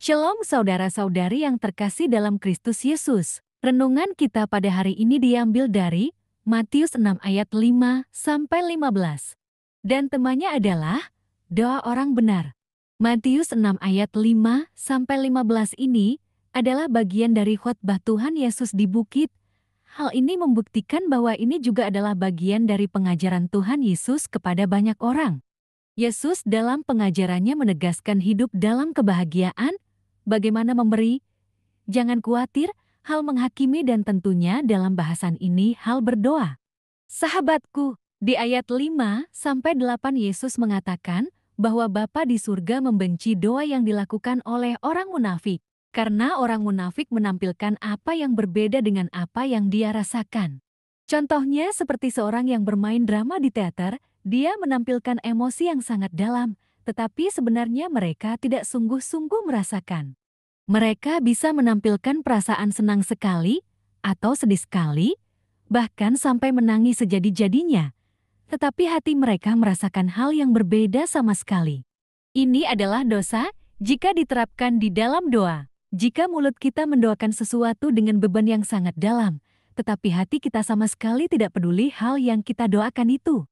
Shalom saudara-saudari yang terkasih dalam Kristus Yesus. Renungan kita pada hari ini diambil dari Matius 6 ayat 5-15. Dan temanya adalah doa orang benar. Matius 6 ayat 5-15 ini adalah bagian dari khotbah Tuhan Yesus di bukit. Hal ini membuktikan bahwa ini juga adalah bagian dari pengajaran Tuhan Yesus kepada banyak orang. Yesus dalam pengajarannya menegaskan hidup dalam kebahagiaan, bagaimana memberi, jangan khawatir, hal menghakimi dan tentunya dalam bahasan ini hal berdoa. Sahabatku, di ayat 5-8 Yesus mengatakan bahwa Bapa di surga membenci doa yang dilakukan oleh orang munafik. Karena orang munafik menampilkan apa yang berbeda dengan apa yang dia rasakan. Contohnya seperti seorang yang bermain drama di teater, dia menampilkan emosi yang sangat dalam, tetapi sebenarnya mereka tidak sungguh-sungguh merasakan. Mereka bisa menampilkan perasaan senang sekali atau sedih sekali, bahkan sampai menangis sejadi-jadinya. Tetapi hati mereka merasakan hal yang berbeda sama sekali. Ini adalah dosa jika diterapkan di dalam doa. Jika mulut kita mendoakan sesuatu dengan beban yang sangat dalam, tetapi hati kita sama sekali tidak peduli hal yang kita doakan itu,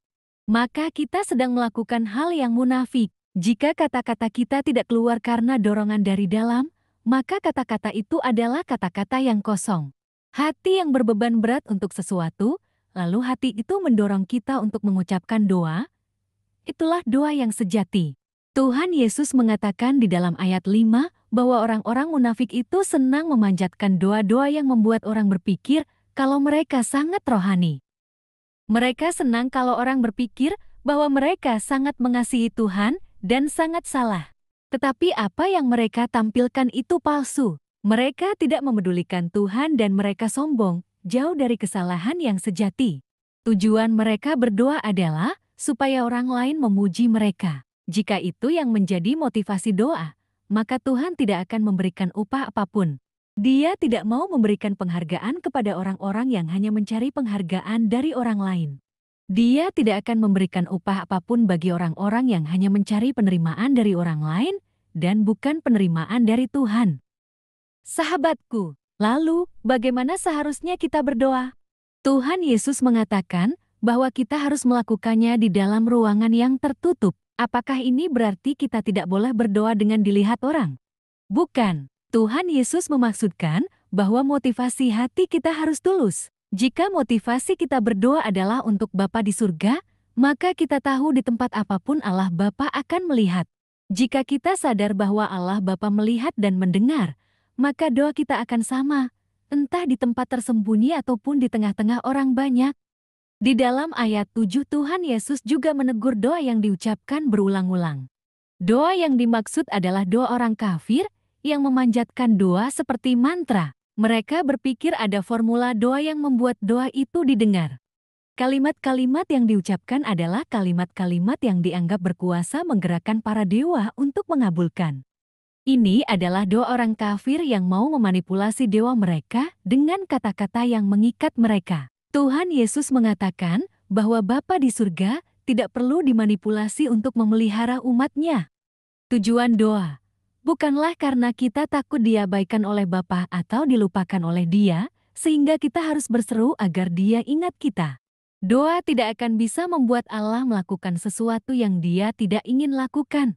maka kita sedang melakukan hal yang munafik. Jika kata-kata kita tidak keluar karena dorongan dari dalam, maka kata-kata itu adalah kata-kata yang kosong. Hati yang berbeban berat untuk sesuatu, lalu hati itu mendorong kita untuk mengucapkan doa. Itulah doa yang sejati. Tuhan Yesus mengatakan di dalam ayat 5 bahwa orang-orang munafik itu senang memanjatkan doa-doa yang membuat orang berpikir kalau mereka sangat rohani. Mereka senang kalau orang berpikir bahwa mereka sangat mengasihi Tuhan dan sangat salah. Tetapi apa yang mereka tampilkan itu palsu. Mereka tidak memedulikan Tuhan dan mereka sombong, jauh dari kesalahan yang sejati. Tujuan mereka berdoa adalah supaya orang lain memuji mereka. Jika itu yang menjadi motivasi doa, maka Tuhan tidak akan memberikan upah apapun. Dia tidak mau memberikan penghargaan kepada orang-orang yang hanya mencari penghargaan dari orang lain. Dia tidak akan memberikan upah apapun bagi orang-orang yang hanya mencari penerimaan dari orang lain dan bukan penerimaan dari Tuhan. Sahabatku, lalu bagaimana seharusnya kita berdoa? Tuhan Yesus mengatakan bahwa kita harus melakukannya di dalam ruangan yang tertutup. Apakah ini berarti kita tidak boleh berdoa dengan dilihat orang? Bukan. Tuhan Yesus memaksudkan bahwa motivasi hati kita harus tulus. Jika motivasi kita berdoa adalah untuk Bapa di surga, maka kita tahu di tempat apapun Allah Bapa akan melihat. Jika kita sadar bahwa Allah Bapa melihat dan mendengar, maka doa kita akan sama, entah di tempat tersembunyi ataupun di tengah-tengah orang banyak. Di dalam ayat 7 Tuhan Yesus juga menegur doa yang diucapkan berulang-ulang. Doa yang dimaksud adalah doa orang kafir yang memanjatkan doa seperti mantra. Mereka berpikir ada formula doa yang membuat doa itu didengar. Kalimat-kalimat yang diucapkan adalah kalimat-kalimat yang dianggap berkuasa menggerakkan para dewa untuk mengabulkan. Ini adalah doa orang kafir yang mau memanipulasi dewa mereka dengan kata-kata yang mengikat mereka. Tuhan Yesus mengatakan bahwa Bapa di surga tidak perlu dimanipulasi untuk memelihara umat-Nya. Tujuan doa bukanlah karena kita takut diabaikan oleh Bapa atau dilupakan oleh Dia, sehingga kita harus berseru agar Dia ingat kita. Doa tidak akan bisa membuat Allah melakukan sesuatu yang Dia tidak ingin lakukan.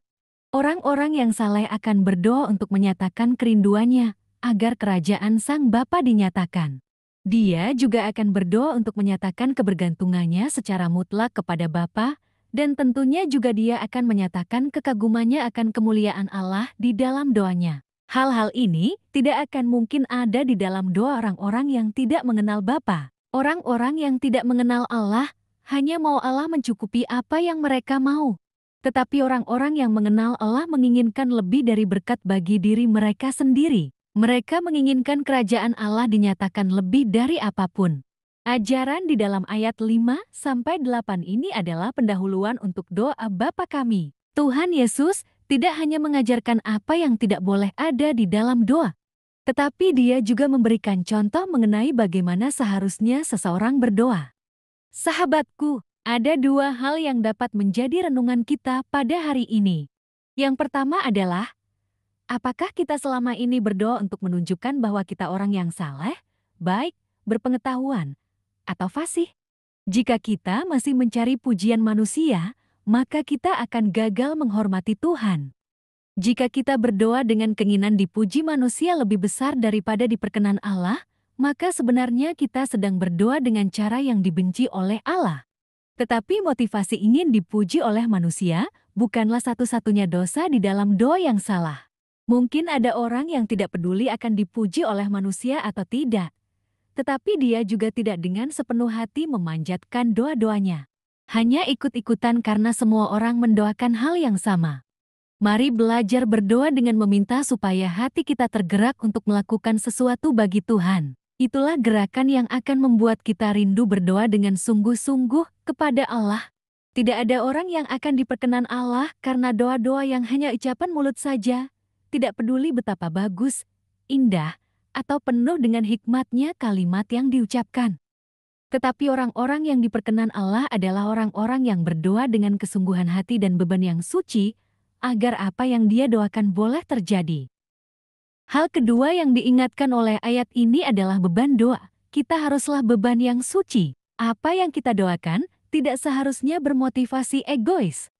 Orang-orang yang saleh akan berdoa untuk menyatakan kerinduannya agar kerajaan Sang Bapa dinyatakan. Dia juga akan berdoa untuk menyatakan kebergantungannya secara mutlak kepada Bapa, dan tentunya juga dia akan menyatakan kekagumannya akan kemuliaan Allah di dalam doanya. Hal-hal ini tidak akan mungkin ada di dalam doa orang-orang yang tidak mengenal Bapa. Orang-orang yang tidak mengenal Allah hanya mau Allah mencukupi apa yang mereka mau. Tetapi orang-orang yang mengenal Allah menginginkan lebih dari berkat bagi diri mereka sendiri. Mereka menginginkan kerajaan Allah dinyatakan lebih dari apapun. Ajaran di dalam ayat 5-8 ini adalah pendahuluan untuk doa Bapa kami. Tuhan Yesus tidak hanya mengajarkan apa yang tidak boleh ada di dalam doa, tetapi Dia juga memberikan contoh mengenai bagaimana seharusnya seseorang berdoa. Sahabatku, ada dua hal yang dapat menjadi renungan kita pada hari ini. Yang pertama adalah, Apakah kita selama ini berdoa untuk menunjukkan bahwa kita orang yang saleh, baik, berpengetahuan, atau fasih? Jika kita masih mencari pujian manusia, maka kita akan gagal menghormati Tuhan. Jika kita berdoa dengan keinginan dipuji manusia lebih besar daripada diperkenan Allah, maka sebenarnya kita sedang berdoa dengan cara yang dibenci oleh Allah. Tetapi motivasi ingin dipuji oleh manusia bukanlah satu-satunya dosa di dalam doa yang salah. Mungkin ada orang yang tidak peduli akan dipuji oleh manusia atau tidak, tetapi dia juga tidak dengan sepenuh hati memanjatkan doa-doanya. Hanya ikut-ikutan karena semua orang mendoakan hal yang sama. Mari belajar berdoa dengan meminta supaya hati kita tergerak untuk melakukan sesuatu bagi Tuhan. Itulah gerakan yang akan membuat kita rindu berdoa dengan sungguh-sungguh kepada Allah. Tidak ada orang yang akan diperkenan Allah karena doa-doa yang hanya ucapan mulut saja. Tidak peduli betapa bagus, indah, atau penuh dengan hikmatnya kalimat yang diucapkan. Tetapi orang-orang yang diperkenan Allah adalah orang-orang yang berdoa dengan kesungguhan hati dan beban yang suci, agar apa yang dia doakan boleh terjadi. Hal kedua yang diingatkan oleh ayat ini adalah beban doa. Kita haruslah beban yang suci. Apa yang kita doakan tidak seharusnya bermotivasi egois.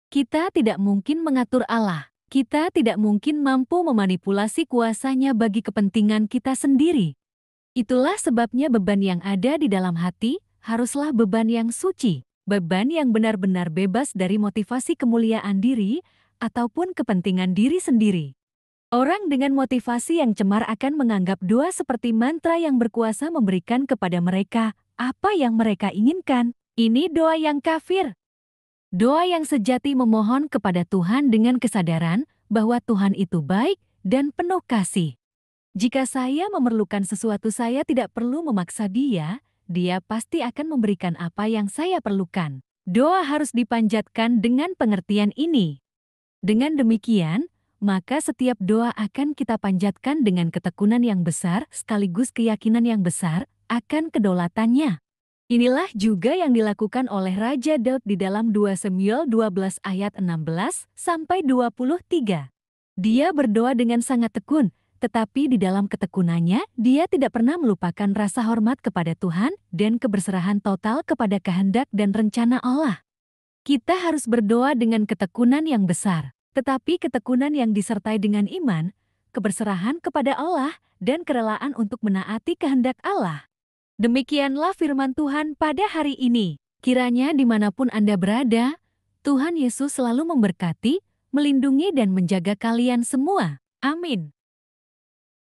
Kita tidak mungkin mengatur Allah. Kita tidak mungkin mampu memanipulasi kuasanya bagi kepentingan kita sendiri. Itulah sebabnya beban yang ada di dalam hati haruslah beban yang suci. Beban yang benar-benar bebas dari motivasi kemuliaan diri ataupun kepentingan diri sendiri. Orang dengan motivasi yang cemar akan menganggap doa seperti mantra yang berkuasa memberikan kepada mereka apa yang mereka inginkan. Ini doa yang kafir. Doa yang sejati memohon kepada Tuhan dengan kesadaran bahwa Tuhan itu baik dan penuh kasih. Jika saya memerlukan sesuatu, saya tidak perlu memaksa Dia pasti akan memberikan apa yang saya perlukan. Doa harus dipanjatkan dengan pengertian ini. Dengan demikian, maka setiap doa akan kita panjatkan dengan ketekunan yang besar sekaligus keyakinan yang besar akan kedaulatannya. Inilah juga yang dilakukan oleh Raja Daud di dalam 2 Samuel 12 ayat 16-23. Dia berdoa dengan sangat tekun, tetapi di dalam ketekunannya dia tidak pernah melupakan rasa hormat kepada Tuhan dan keberserahan total kepada kehendak dan rencana Allah. Kita harus berdoa dengan ketekunan yang besar. Tetapi ketekunan yang disertai dengan iman, keberserahan kepada Allah, dan kerelaan untuk menaati kehendak Allah. Demikianlah firman Tuhan pada hari ini. Kiranya dimanapun Anda berada, Tuhan Yesus selalu memberkati, melindungi dan menjaga kalian semua. Amin.